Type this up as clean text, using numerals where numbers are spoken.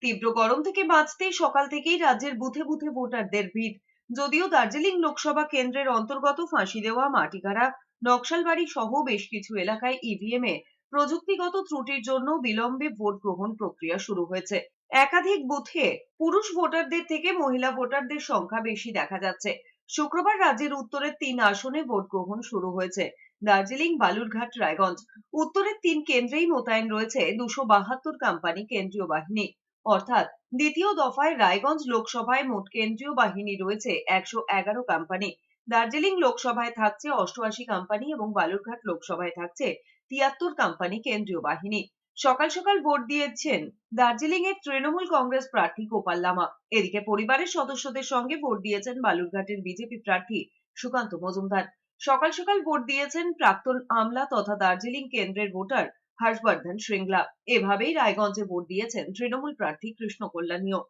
তীব্র গরম থেকে বাঁচতে সকাল থেকেই রাজ্যের বুথে বুথে ভোটারদের ভিড়। যদিও দার্জিলিং লোকসভা কেন্দ্রের অন্তর্গত ফাঁসি দেওয়া মাটিগাড়া, নকশালবাড়ি সহ বেশ কিছু এলাকায় ইভিএম এ প্রযুক্তিগত ত্রুটির জন্য বিলম্বে ভোট গ্রহণ প্রক্রিয়া শুরু হয়েছে। একাধিক বুথে পুরুষ ভোটারদের থেকে মহিলা ভোটারদের সংখ্যা বেশি দেখা যাচ্ছে। শুক্রবার রাজ্যের উত্তরের ৩ আসনে ভোট গ্রহণ শুরু হয়েছে। দার্জিলিং, বালুরঘাট, রায়গঞ্জ। উত্তরের ৩ কেন্দ্রেই মোতায়েন রয়েছে ২৭২ কোম্পানি কেন্দ্রীয় বাহিনী। অর্থাৎ দ্বিতীয় দফায় রায়গঞ্জ লোকসভায় মোট কেন্দ্রীয় বাহিনী রয়েছে ১১১ কোম্পানি। দার্জিলিং লোকসভায় থাকছে ৮৮ কোম্পানি এবং বালুরঘাট লোকসভায় থাকছে ৭৩ কোম্পানি কেন্দ্রীয় বাহিনী। সকাল সকাল ভোট দিয়েছেন দার্জিলিং এর তৃণমূল কংগ্রেস প্রার্থী গোপাল লামা। এদিকে পরিবারের সদস্যদের সঙ্গে ভোট দিয়েছেন বালুরঘাটের বিজেপি প্রার্থী সুকান্ত মজুমদার। সকাল সকাল ভোট দিয়েছেন প্রাক্তন আমলা তথা দার্জিলিং কেন্দ্রের ভোটার হর্ষবর্ধন শ্রিংলা। এভাবেই রায়গঞ্জে ভোট দিয়েছেন তৃণমূল প্রার্থী কৃষ্ণ কল্যাণীও।